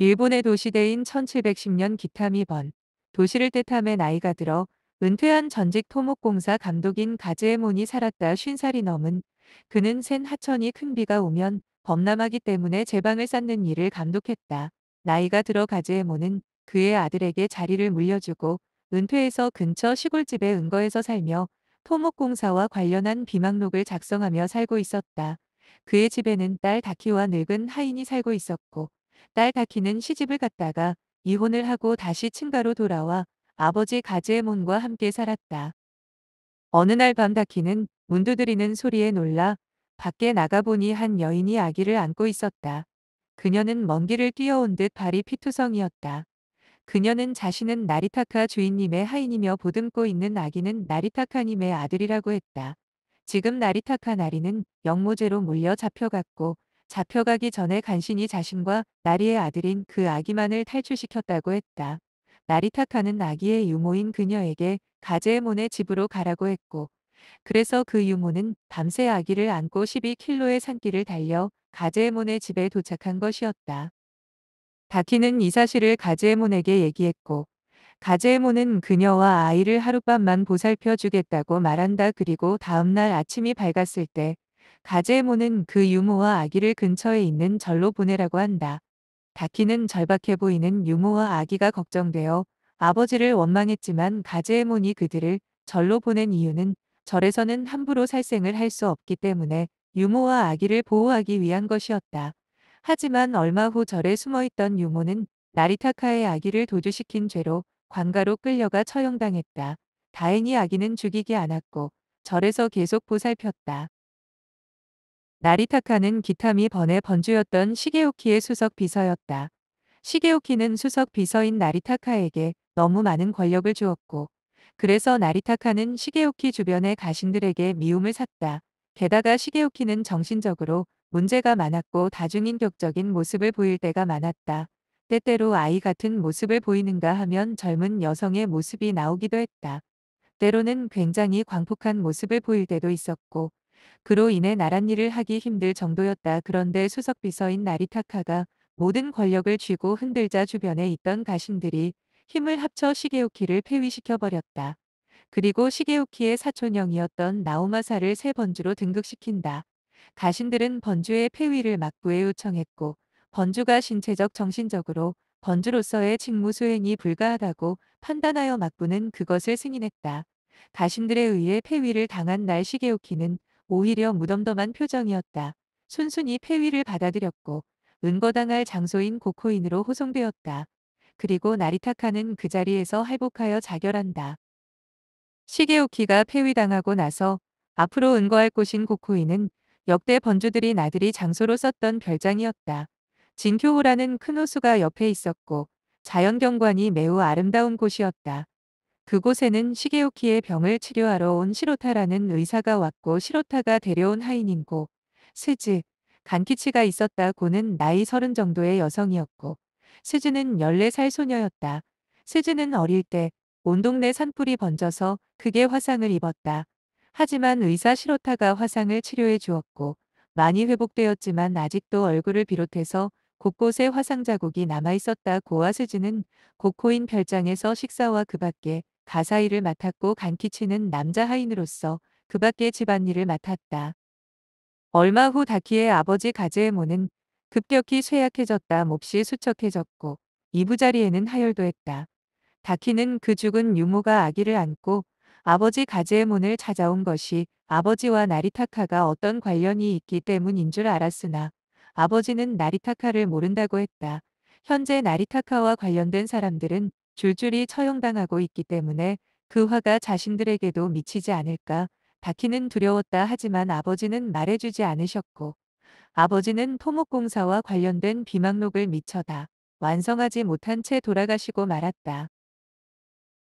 일본의 도시대인 1710년 기타미번. 도시를 뜻함에 나이가 들어 은퇴한 전직 토목공사 감독인 가즈에몬이 살았다 50살이 넘은 그는 센 하천이 큰 비가 오면 범람하기 때문에 제방을 쌓는 일을 감독했다. 나이가 들어 가즈에몬은 그의 아들에게 자리를 물려주고 은퇴해서 근처 시골집에 은거해서 살며 토목공사와 관련한 비망록을 작성하며 살고 있었다. 그의 집에는 딸 다키와 늙은 하인이 살고 있었고 딸 다키는 시집을 갔다가 이혼을 하고 다시 친가로 돌아와 아버지 가즈에몬과 함께 살았다. 어느 날 밤 다키는 문 두드리는 소리에 놀라 밖에 나가보니 한 여인이 아기를 안고 있었다. 그녀는 먼 길을 뛰어온 듯 발이 피투성이었다. 그녀는 자신은 나리타카 주인님의 하인이며 보듬고 있는 아기는 나리타카님의 아들이라고 했다. 지금 나리타카 나리는 영모죄로 몰려 잡혀갔고 잡혀가기 전에 간신히 자신과 나리의 아들인 그 아기만을 탈출시켰다고 했다. 나리타카는 아기의 유모인 그녀에게 가제에몬의 집으로 가라고 했고 그래서 그 유모는 밤새 아기를 안고 12킬로의 산길을 달려 가제에몬의 집에 도착한 것이었다. 다키는 이 사실을 가즈에몬에게 얘기했고 가즈에몬은 그녀와 아이를 하룻밤만 보살펴 주겠다고 말한다. 그리고 다음날 아침이 밝았을 때 가즈에몬은 그 유모와 아기를 근처에 있는 절로 보내라고 한다. 다키는 절박해 보이는 유모와 아기가 걱정되어 아버지를 원망했지만 가즈에몬이 그들을 절로 보낸 이유는 절에서는 함부로 살생을 할 수 없기 때문에 유모와 아기를 보호하기 위한 것이었다. 하지만 얼마 후 절에 숨어있던 유모는 나리타카의 아기를 도주시킨 죄로 관가로 끌려가 처형당했다. 다행히 아기는 죽이지 않았고 절에서 계속 보살폈다. 나리타카는 기타미 번의 번주였던 시게오키의 수석 비서였다. 시게오키는 수석 비서인 나리타카에게 너무 많은 권력을 주었고 그래서 나리타카는 시게오키 주변의 가신들에게 미움을 샀다. 게다가 시게오키는 정신적으로 문제가 많았고 다중인격적인 모습을 보일 때가 많았다. 때때로 아이 같은 모습을 보이는가 하면 젊은 여성의 모습이 나오기도 했다. 때로는 굉장히 광폭한 모습을 보일 때도 있었고 그로 인해 나란 일을 하기 힘들 정도였다. 그런데 수석 비서인 나리타카가 모든 권력을 쥐고 흔들자 주변에 있던 가신들이 힘을 합쳐 시게오키를 폐위시켜버렸다. 그리고 시게오키의 사촌형이었던 나오마사를 새 번주로 등극시킨다. 가신들은 번주의 폐위를 막부에 요청했고 번주가 신체적 정신적으로 번주로서의 직무 수행이 불가하다고 판단하여 막부는 그것을 승인했다. 가신들에 의해 폐위를 당한 날 시게오키는 오히려 무덤덤한 표정이었다. 순순히 폐위를 받아들였고 은거당할 장소인 고코인으로 호송되었다. 그리고 나리타카는 그 자리에서 할복하여 자결한다. 시게오키가 폐위당하고 나서 앞으로 은거할 곳인 고코이는 역대 번주들이 나들이 장소로 썼던 별장이었다. 진교호라는 큰 호수가 옆에 있었고 자연경관이 매우 아름다운 곳이었다. 그곳에는 시게오키의 병을 치료하러 온 시로타라는 의사가 왔고 시로타가 데려온 하인인고 스즈, 간키치가 있었다. 고는 나이 30 정도의 여성이었고 스즈는 14살 소녀였다. 스즈는 어릴 때 온 동네 산불이 번져서 크게 화상을 입었다. 하지만 의사 시로타가 화상을 치료해 주었고 많이 회복되었지만 아직도 얼굴을 비롯해서 곳곳에 화상 자국이 남아 있었다. 고와 스즈는 고코인 별장에서 식사와 그 밖에 가사 일을 맡았고 간키치는 남자 하인으로서 그 밖의 집안일을 맡았다. 얼마 후 다키의 아버지 가즈에모는 급격히 쇠약해졌다. 몹시 수척해졌고 이부자리에는 하혈도했다. 다키는 그 죽은 유모가 아기를 안고 아버지 가즈에몬을 찾아온 것이 아버지와 나리타카가 어떤 관련이 있기 때문인 줄 알았으나 아버지는 나리타카를 모른다고 했다. 현재 나리타카와 관련된 사람들은 줄줄이 처형당하고 있기 때문에 그 화가 자신들에게도 미치지 않을까. 다키는 두려웠다. 하지만 아버지는 말해주지 않으셨고 아버지는 토목공사와 관련된 비망록을 미처 다 완성하지 못한 채 돌아가시고 말았다.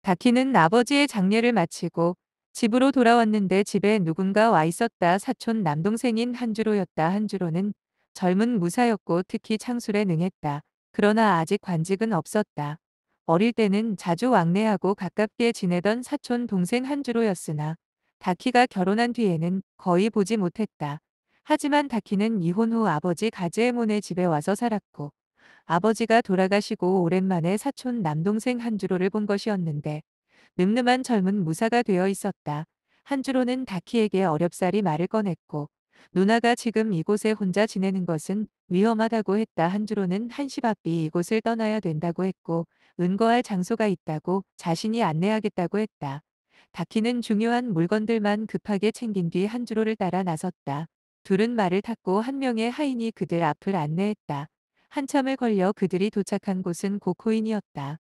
다키는 아버지의 장례를 마치고 집으로 돌아왔는데 집에 누군가 와 있었다. 사촌 남동생인 한주로였다. 한주로는 젊은 무사였고 특히 창술에 능했다. 그러나 아직 관직은 없었다. 어릴 때는 자주 왕래하고 가깝게 지내던 사촌 동생 한주로였으나 다키가 결혼한 뒤에는 거의 보지 못했다. 하지만 다키는 이혼 후 아버지 가즈에몬의 집에 와서 살았고 아버지가 돌아가시고 오랜만에 사촌 남동생 한주로를 본 것이었는데 늠름한 젊은 무사가 되어 있었다. 한주로는 다키에게 어렵사리 말을 꺼냈고 누나가 지금 이곳에 혼자 지내는 것은 위험하다고 했다. 한주로는 한시 바삐 이곳을 떠나야 된다고 했고 은거할 장소가 있다고 자신이 안내하겠다고 했다. 다키는 중요한 물건들만 급하게 챙긴 뒤 한주로를 따라 나섰다. 둘은 말을 탔고 한 명의 하인이 그들 앞을 안내했다. 한참을 걸려 그들이 도착한 곳은 고코인이었다.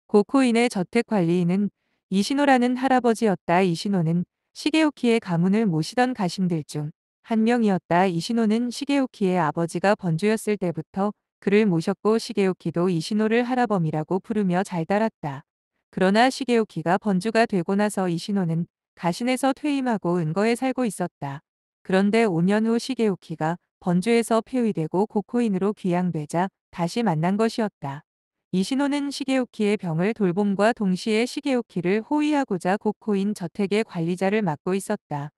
고코인의 저택 관리인은 이시노라는 할아버지였다. 이시노는 시게오키의 가문을 모시던 가신들 중 한 명이었다. 이시노는 시게오키의 아버지가 번주였을 때부터 그를 모셨고 시게오키도 이시노를 할아범이라고 부르며 잘 따랐다. 그러나 시게오키가 번주가 되고 나서 이시노는 가신에서 퇴임하고 은거에 살고 있었다. 그런데 5년 후 시게오키가 번주에서 폐위되고 고코인으로 귀양되자 다시 만난 것이었다. 이신호는 시게오키의 병을 돌봄과 동시에 시게오키를 호위하고자 고코인 저택의 관리자를 맡고 있었다.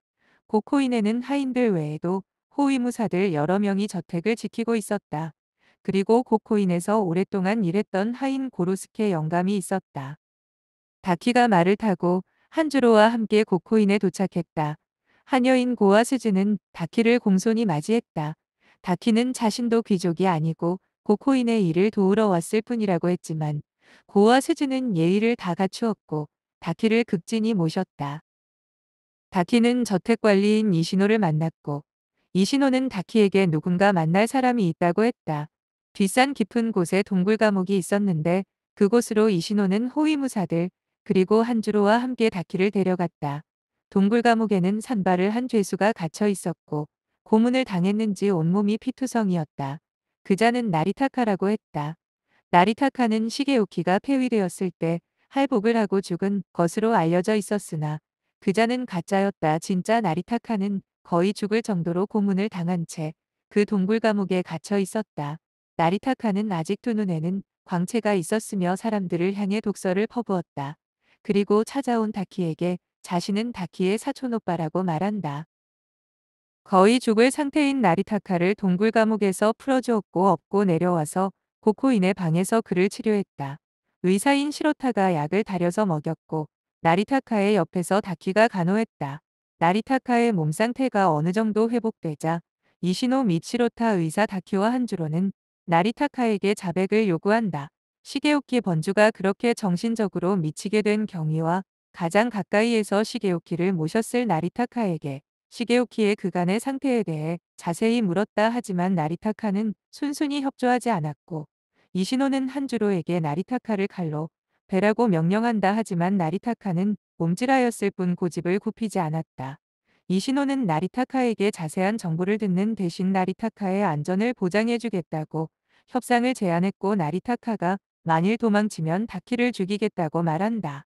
고코인에는 하인들 외에도 호위무사들 여러 명이 저택을 지키고 있었다. 그리고 고코인에서 오랫동안 일했던 하인 고로스케 영감이 있었다. 다키가 말을 타고 한주로와 함께 고코인에 도착했다. 하녀인 고와 스즈는 다키를 공손히 맞이했다. 다키는 자신도 귀족이 아니고 고코인의 일을 도우러 왔을 뿐이라고 했지만 고와 스즈는 예의를 다 갖추었고 다키를 극진히 모셨다. 다키는 저택관리인 이시노를 만났고 이시노는 다키에게 누군가 만날 사람이 있다고 했다. 뒷산 깊은 곳에 동굴 감옥이 있었는데 그곳으로 이시노는 호위무사들 그리고 한주로와 함께 다키를 데려갔다. 동굴 감옥에는 산발을 한 죄수가 갇혀 있었고 고문을 당했는지 온몸이 피투성이었다. 그자는 나리타카라고 했다. 나리타카는 시게오키가 폐위되었을 때 할복을 하고 죽은 것으로 알려져 있었으나 그자는 가짜였다. 진짜 나리타카는 거의 죽을 정도로 고문을 당한 채 그 동굴 감옥에 갇혀 있었다. 나리타카는 아직도 눈에는 광채가 있었으며 사람들을 향해 독서를 퍼부었다. 그리고 찾아온 다키에게 자신은 다키의 사촌오빠라고 말한다. 거의 죽을 상태인 나리타카를 동굴 감옥에서 풀어주었고 업고 내려와서 고코인의 방에서 그를 치료했다. 의사인 시로타가 약을 다려서 먹였고 나리타카의 옆에서 다키가 간호했다. 나리타카의 몸 상태가 어느 정도 회복되자 이시노 미치로타 의사 다키와 한주로는 나리타카에게 자백을 요구한다. 시게오키 번주가 그렇게 정신적으로 미치게 된 경위와 가장 가까이에서 시게오키를 모셨을 나리타카에게 시게오키의 그간의 상태에 대해 자세히 물었다. 하지만 나리타카는 순순히 협조하지 않았고 이시노는 한주로에게 나리타카를 칼로 베라고 명령한다. 하지만 나리타카는 몸질하였을 뿐 고집을 굽히지 않았다. 이시노는 나리타카에게 자세한 정보를 듣는 대신 나리타카의 안전을 보장해주겠다고 협상을 제안했고 나리타카가 만일 도망치면 다키를 죽이겠다고 말한다.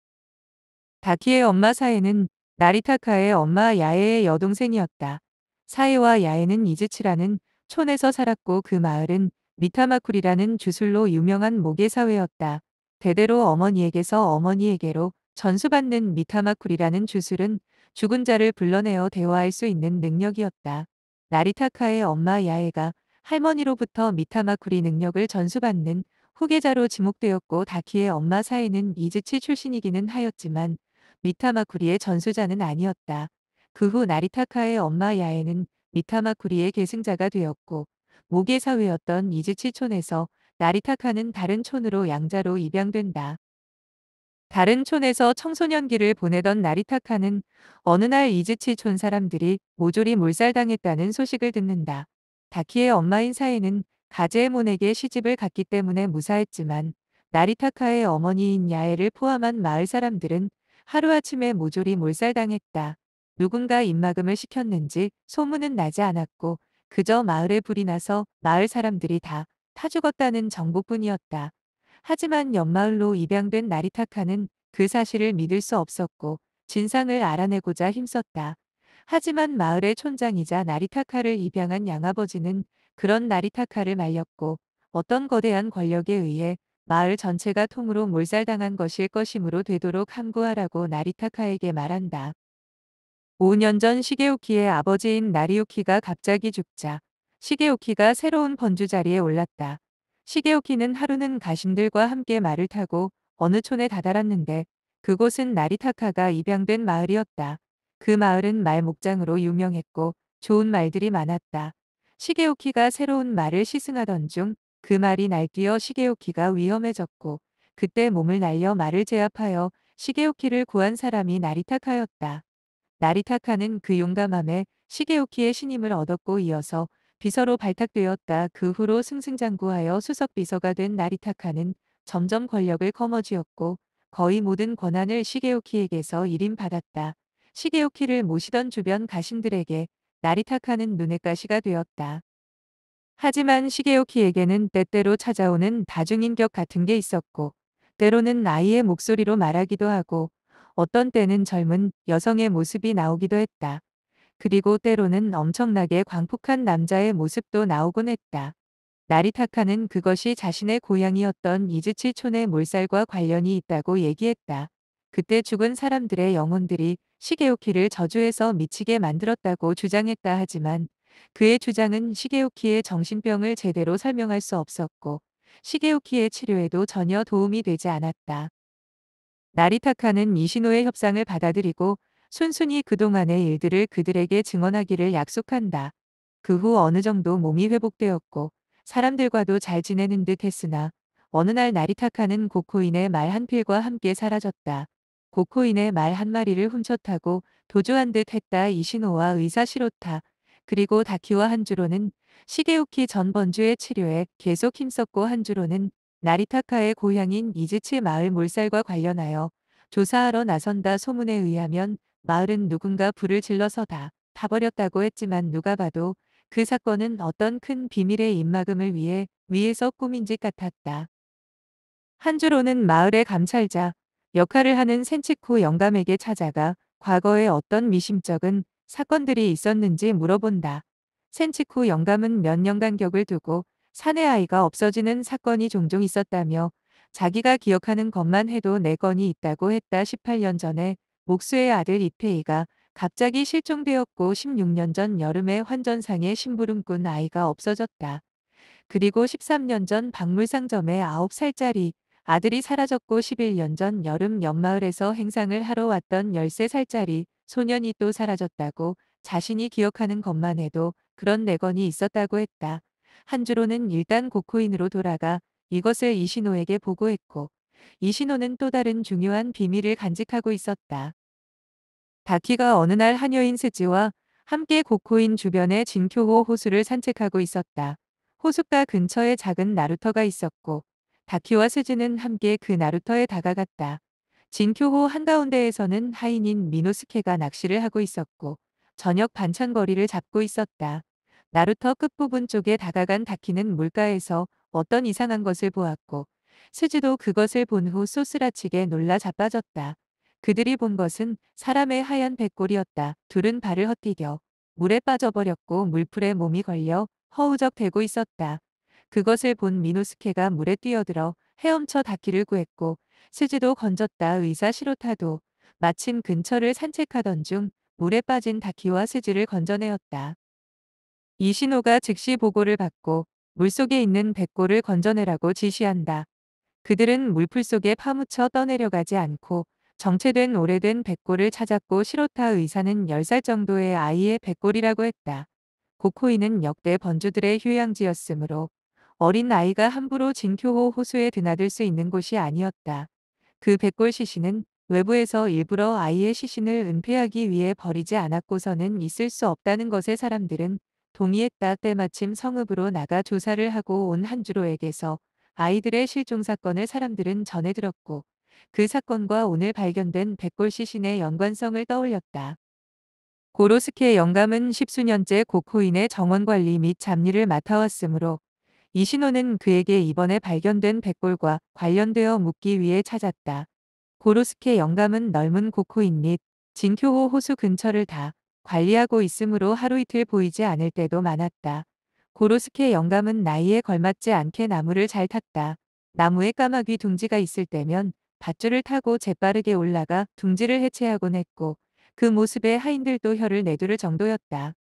다키의 엄마 사에는 나리타카의 엄마 야에의 여동생이었다. 사에와 야에는 이즈치라는 촌에서 살았고 그 마을은 미타마쿠리라는 주술로 유명한 모계사회였다. 대대로 어머니에게서 어머니에게로 전수받는 미타마쿠리라는 주술은 죽은 자를 불러내어 대화할 수 있는 능력이었다. 나리타카의 엄마 야에가 할머니로부터 미타마쿠리 능력을 전수받는 후계자로 지목되었고 다키의 엄마 사에는 이즈치 출신이기는 하였지만 미타마쿠리의 전수자는 아니었다. 그 후 나리타카의 엄마 야에는 미타마쿠리의 계승자가 되었고 모계사회였던 이즈치촌에서 나리타카는 다른 촌으로 양자로 입양된다. 다른 촌에서 청소년기를 보내던 나리타카는 어느 날 이즈치촌 사람들이 모조리 몰살당했다는 소식을 듣는다. 다키의 엄마인 사에는 가제에몬에게 시집을 갔기 때문에 무사했지만 나리타카의 어머니인 야에를 포함한 마을 사람들은 하루아침에 모조리 몰살당했다. 누군가 입막음을 시켰는지 소문은 나지 않았고 그저 마을에 불이 나서 마을 사람들이 다 타 죽었다는 정보뿐이었다. 하지만 옆마을로 입양된 나리타카는 그 사실을 믿을 수 없었고 진상을 알아내고자 힘썼다. 하지만 마을의 촌장이자 나리타카를 입양한 양아버지는 그런 나리타카를 말렸고 어떤 거대한 권력에 의해 마을 전체가 통으로 몰살당한 것일 것이므로 되도록 함구하라고 나리타카에게 말한다. 5년 전 시게오키의 아버지인 나리오키가 갑자기 죽자 시게오키가 새로운 번주 자리에 올랐다. 시게오키는 하루는 가신들과 함께 말을 타고 어느 촌에 다다랐는데 그곳은 나리타카가 입양된 마을이었다. 그 마을은 말 목장으로 유명했고 좋은 말들이 많았다. 시게오키가 새로운 말을 시승하던 중 그 말이 날뛰어 시게오키가 위험해졌고 그때 몸을 날려 말을 제압하여 시게오키를 구한 사람이 나리타카였다. 나리타카는 그 용감함에 시게오키의 신임을 얻었고 이어서 비서로 발탁되었다. 그 후로 승승장구하여 수석 비서가 된 나리타카는 점점 권력을 거머쥐었고 거의 모든 권한을 시게오키에게서 일임받았다. 시게오키를 모시던 주변 가신들에게 나리타카는 눈의 가시가 되었다. 하지만 시게오키에게는 때때로 찾아오는 다중인격 같은 게 있었고 때로는 아이의 목소리로 말하기도 하고 어떤 때는 젊은 여성의 모습이 나오기도 했다. 그리고 때로는 엄청나게 광폭한 남자의 모습도 나오곤 했다. 나리타카는 그것이 자신의 고향이었던 이즈치촌의 몰살과 관련이 있다고 얘기했다. 그때 죽은 사람들의 영혼들이 시게오키를 저주해서 미치게 만들었다고 주장했다 하지만 그의 주장은 시게오키의 정신병을 제대로 설명할 수 없었고 시게오키의 치료에도 전혀 도움이 되지 않았다. 나리타카는 이시노의 협상을 받아들이고 순순히 그동안의 일들을 그들에게 증언하기를 약속한다. 그 후 어느 정도 몸이 회복되었고 사람들과도 잘 지내는 듯 했으나 어느 날 나리타카는 고코인의 말 한 필과 함께 사라졌다. 고코인의 말 한 마리를 훔쳐 타고 도주한 듯 했다. 이시노와 의사 시로타 그리고 다키와 한주로는 시게우키 전 번주의 치료에 계속 힘썼고 한주로는 나리타카의 고향인 이즈치 마을 몰살과 관련하여 조사하러 나선다. 소문에 의하면 마을은 누군가 불을 질러서 다 타버렸다고 했지만 누가 봐도 그 사건은 어떤 큰 비밀의 입막음을 위해 위에서 꾸민 짓 같았다. 한주로는 마을의 감찰자 역할을 하는 센치코 영감에게 찾아가 과거에 어떤 미심쩍은 사건들이 있었는지 물어본다. 센치코 영감은 몇 년간 격을 두고 사내 아이가 없어지는 사건이 종종 있었다며 자기가 기억하는 것만 해도 4건이 있다고 했다. 18년 전에 목수의 아들 이페이가 갑자기 실종되었고 16년 전 여름에 환전상에 심부름 꾼 아이가 없어졌다. 그리고 13년 전 박물상점에 9살짜리 아들이 사라졌고 11년 전 여름 연마을에서 행상을 하러 왔던 13살짜리 소년이 또 사라졌다고 자신이 기억하는 것만 해도 그런 4건이 있었다고 했다. 한주로는 일단 고코인으로 돌아가 이것을 이시노에게 보고했고 이시노는 또 다른 중요한 비밀을 간직하고 있었다. 다키가 어느 날 한여인 스즈와 함께 고코인 주변의 진쿄호 호수를 산책하고 있었다. 호숫가 근처에 작은 나루터가 있었고 다키와 스즈는 함께 그 나루터에 다가갔다. 진쿄호 한가운데에서는 하인인 미노스케가 낚시를 하고 있었고 저녁 반찬거리를 잡고 있었다. 나루터 끝부분 쪽에 다가간 다키는 물가에서 어떤 이상한 것을 보았고 스즈도 그것을 본 후 소스라치게 놀라 자빠졌다. 그들이 본 것은 사람의 하얀 백골이었다. 둘은 발을 헛디뎌 물에 빠져버렸고 물풀에 몸이 걸려 허우적대고 있었다. 그것을 본 미노스케가 물에 뛰어들어 헤엄쳐 다키를 구했고 스즈도 건졌다. 의사 시로타도 마침 근처를 산책하던 중 물에 빠진 다키와 스즈를 건져내었다. 이신호가 즉시 보고를 받고 물속에 있는 백골을 건져내라고 지시한다. 그들은 물풀 속에 파묻혀 떠내려가지 않고 정체된 오래된 백골을 찾았고 시로타 의사는 10살 정도의 아이의 백골이라고 했다. 고코이는 역대 번주들의 휴양지였으므로 어린 아이가 함부로 진쿄호 호수에 드나들 수 있는 곳이 아니었다. 그 백골 시신은 외부에서 일부러 아이의 시신을 은폐하기 위해 버리지 않았고서는 있을 수 없다는 것에 사람들은 동의했다. 때마침 성읍으로 나가 조사를 하고 온 한주로에게서 아이들의 실종 사건을 사람들은 전해 들었고 그 사건과 오늘 발견된 백골 시신의 연관성을 떠올렸다. 고로스케 영감은 십수년째 고코인의 정원관리 및 잡일을 맡아왔으므로 이신호는 그에게 이번에 발견된 백골과 관련되어 묻기 위해 찾았다. 고로스케 영감은 넓은 고코인 및 진쿄호 호수 근처를 다 관리하고 있으므로 하루 이틀 보이지 않을 때도 많았다. 고로스케 영감은 나이에 걸맞지 않게 나무를 잘 탔다. 나무에 까마귀 둥지가 있을 때면 밧줄을 타고 재빠르게 올라가 둥지를 해체하곤 했고 그 모습에 하인들도 혀를 내두를 정도였다.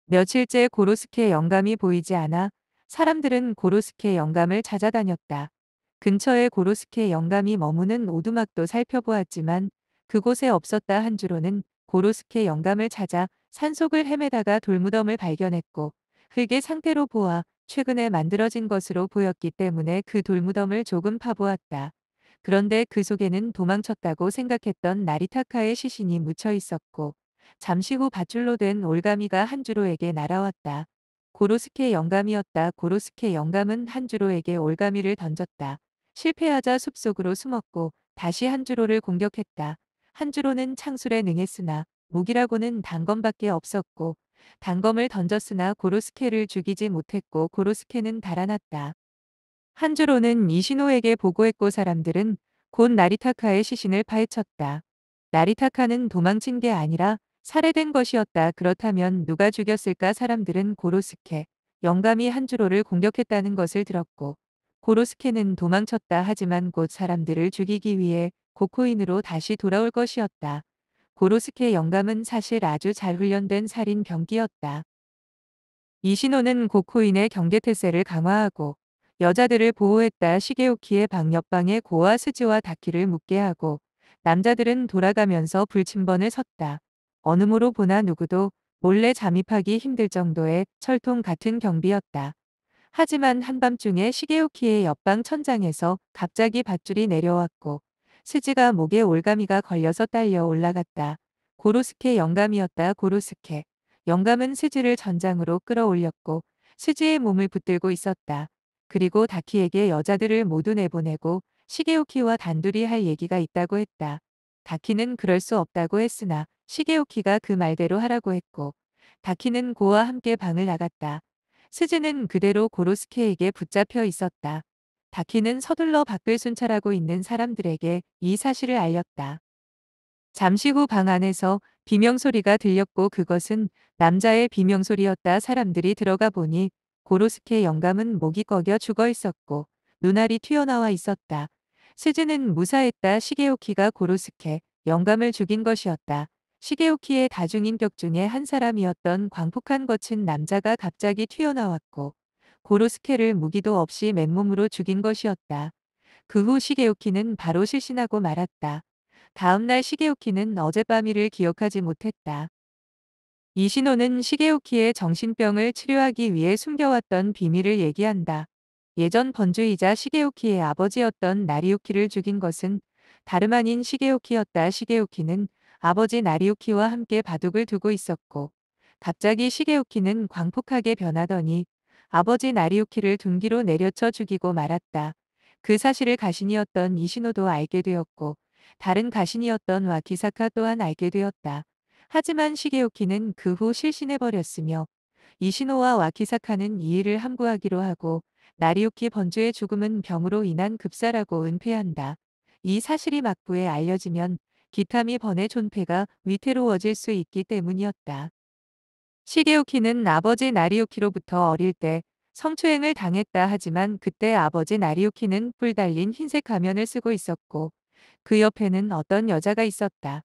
며칠째 고로스케 영감이 보이지 않아 사람들은 고로스케 영감을 찾아다녔다. 근처에 고로스케 영감이 머무는 오두막도 살펴보았지만 그곳에 없었다. 한주로는 고로스케 영감을 찾아 산속을 헤매다가 돌무덤을 발견했고 흙의 상태로 보아 최근에 만들어진 것으로 보였기 때문에 그 돌무덤을 조금 파보았다. 그런데 그 속에는 도망쳤다고 생각했던 나리타카의 시신이 묻혀 있었고 잠시 후 밧줄로 된 올가미가 한주로에게 날아왔다. 고로스케 영감이었다. 고로스케 영감은 한주로에게 올가미를 던졌다. 실패하자 숲속으로 숨었고 다시 한주로를 공격했다. 한주로는 창술에 능했으나 무기라고는 단검밖에 없었고 단검을 던졌으나 고로스케를 죽이지 못했고 고로스케는 달아났다. 한주로는 이시노에게 보고했고 사람들은 곧 나리타카의 시신을 파헤쳤다. 나리타카는 도망친 게 아니라 살해된 것이었다. 그렇다면 누가 죽였을까? 사람들은 고로스케, 영감이 한주로를 공격했다는 것을 들었고 고로스케는 도망쳤다. 하지만 곧 사람들을 죽이기 위해 고코인으로 다시 돌아올 것이었다. 고로스케 영감은 사실 아주 잘 훈련된 살인 병기였다. 이시노는 고코인의 경계태세를 강화하고 여자들을 보호했다. 시게오키의 방 옆방에 고와 스즈와 다키를 묵게 하고 남자들은 돌아가면서 불침번을 섰다. 어느 모로 보나 누구도 몰래 잠입하기 힘들 정도의 철통 같은 경비였다. 하지만 한밤중에 시게오키의 옆방 천장에서 갑자기 밧줄이 내려왔고 스즈가 목에 올가미가 걸려서 딸려 올라갔다. 고로스케 영감이었다. 고로스케. 영감은 스즈를 전장으로 끌어올렸고 스즈의 몸을 붙들고 있었다. 그리고 다키에게 여자들을 모두 내보내고 시게오키와 단둘이 할 얘기가 있다고 했다. 다키는 그럴 수 없다고 했으나 시게오키가 그 말대로 하라고 했고 다키는 고와 함께 방을 나갔다. 스즈는 그대로 고로스케에게 붙잡혀 있었다. 다키는 서둘러 밖을 순찰하고 있는 사람들에게 이 사실을 알렸다. 잠시 후 방 안에서 비명소리가 들렸고 그것은 남자의 비명소리였다. 사람들이 들어가 보니 고로스케 영감은 목이 꺼겨 죽어 있었고 눈알이 튀어나와 있었다. 스즈는 무사했다. 시게오키가 고로스케 영감을 죽인 것이었다. 시게오키의 다중인격 중에 한 사람이었던 광폭한 거친 남자가 갑자기 튀어나왔고 고로스케를 무기도 없이 맨몸으로 죽인 것이었다. 그 후 시게오키는 바로 실신하고 말았다. 다음 날 시게오키는 어젯밤 일을 기억하지 못했다. 이시노는 시게오키의 정신병을 치료하기 위해 숨겨왔던 비밀을 얘기한다. 예전 번주이자 시게오키의 아버지였던 나리우키를 죽인 것은 다름 아닌 시게오키였다. 시게오키는 아버지 나리우키와 함께 바둑을 두고 있었고 갑자기 시게오키는 광폭하게 변하더니 아버지 나리우키를 둔기로 내려쳐 죽이고 말았다. 그 사실을 가신이었던 이시노도 알게 되었고 다른 가신이었던 와키사카 또한 알게 되었다. 하지만 시게오키는 그 후 실신해버렸으며 이시노와 와키사카는 이 일을 함구하기로 하고 나리우키 번주의 죽음은 병으로 인한 급사라고 은폐한다. 이 사실이 막부에 알려지면 기타미 번의 존폐가 위태로워질 수 있기 때문이었다. 시게오키는 아버지 나리우키로부터 어릴 때 성추행을 당했다. 하지만 그때 아버지 나리우키는 뿔 달린 흰색 가면을 쓰고 있었고 그 옆에는 어떤 여자가 있었다.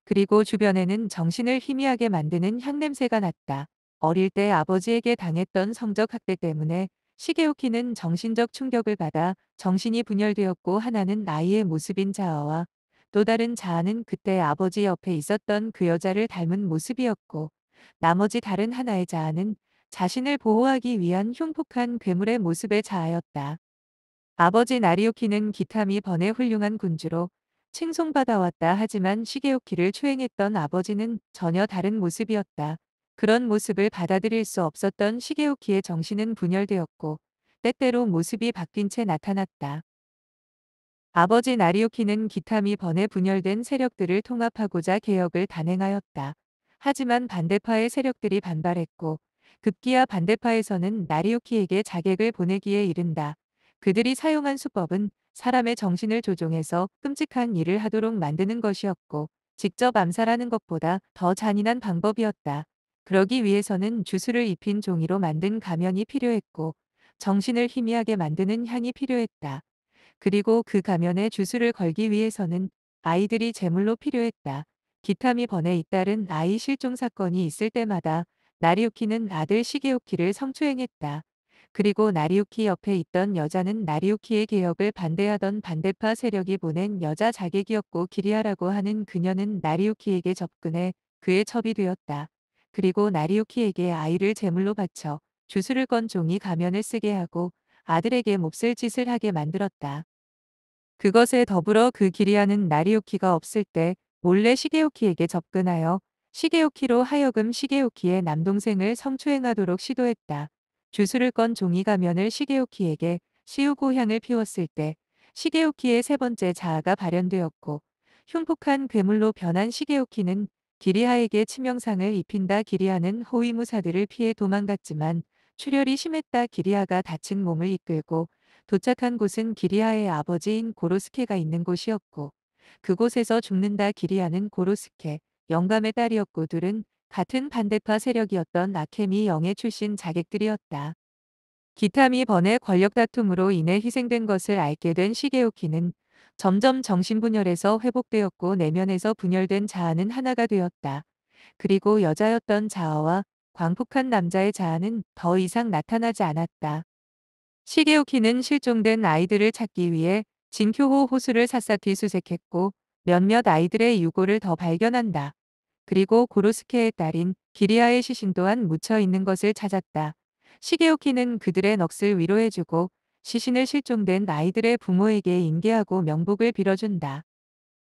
그리고 주변에는 정신을 희미하게 만드는 향냄새가 났다. 어릴 때 아버지에게 당했던 성적 학대 때문에 시게오키는 정신적 충격을 받아 정신이 분열되었고 하나는 아이의 모습인 자아와 또 다른 자아는 그때 아버지 옆에 있었던 그 여자를 닮은 모습이었고 나머지 다른 하나의 자아는 자신을 보호하기 위한 흉폭한 괴물의 모습의 자아였다. 아버지 나리오키는 기타미 번의 훌륭한 군주로 칭송받아왔다. 하지만 시게오키를 추행했던 아버지는 전혀 다른 모습이었다. 그런 모습을 받아들일 수 없었던 시게오키의 정신은 분열되었고 때때로 모습이 바뀐 채 나타났다. 아버지 나리오키는 기타미 번의 분열된 세력들을 통합하고자 개혁을 단행하였다. 하지만 반대파의 세력들이 반발했고 급기야 반대파에서는 나리오키에게 자객을 보내기에 이른다. 그들이 사용한 수법은 사람의 정신을 조종해서 끔찍한 일을 하도록 만드는 것이었고 직접 암살하는 것보다 더 잔인한 방법이었다. 그러기 위해서는 주술을 입힌 종이로 만든 가면이 필요했고 정신을 희미하게 만드는 향이 필요했다. 그리고 그 가면에 주술을 걸기 위해서는 아이들이 제물로 필요했다. 기타미 번에 잇따른 아이 실종 사건이 있을 때마다 나리우키는 아들 시게오키를 성추행했다. 그리고 나리유키 옆에 있던 여자는 나리유키의 개혁을 반대하던 반대파 세력이 보낸 여자 자객이었고 기리아라고 하는 그녀는 나리유키에게 접근해 그의 첩이 되었다. 그리고 나리유키에게 아이를 제물로 바쳐 주술을 건 종이 가면을 쓰게 하고 아들에게 몹쓸 짓을 하게 만들었다. 그것에 더불어 그 기리아는 나리유키가 없을 때 몰래 시게우키에게 접근하여 시게우키로 하여금 시게우키의 남동생을 성추행하도록 시도했다. 주술을 건 종이 가면을 시게우키에게 씌우고 향을 피웠을 때 시게우키의 세 번째 자아가 발현되었고 흉폭한 괴물로 변한 시게우키는 기리아에게 치명상을 입힌다. 기리아는 호위무사들을 피해 도망갔지만 출혈이 심했다. 기리아가 다친 몸을 이끌고 도착한 곳은 기리아의 아버지인 고로스케가 있는 곳이었고 그곳에서 죽는다. 기리아는 고로스케, 영감의 딸이었고 둘은 같은 반대파 세력이었던 아케미 영의 출신 자객들이었다. 기타미 번의 권력 다툼으로 인해 희생된 것을 알게 된 시게오키는 점점 정신분열에서 회복되었고 내면에서 분열된 자아는 하나가 되었다. 그리고 여자였던 자아와 광폭한 남자의 자아는 더 이상 나타나지 않았다. 시게오키는 실종된 아이들을 찾기 위해 진쿄호 호수를 샅샅이 수색했고 몇몇 아이들의 유골을 더 발견한다. 그리고 고로스케의 딸인 기리아의 시신 또한 묻혀 있는 것을 찾았다. 시게오키는 그들의 넋을 위로해주고 시신을 실종된 아이들의 부모에게 인계하고 명복을 빌어준다.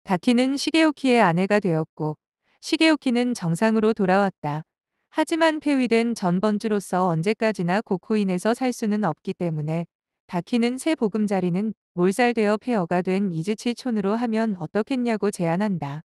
다키는 시게오키의 아내가 되었고 시게오키는 정상으로 돌아왔다. 하지만 폐위된 전번주로서 언제까지나 고코인에서 살 수는 없기 때문에 다키는 새 보금자리는 몰살되어 폐허가 된 이즈치촌으로 하면 어떻겠냐고 제안한다.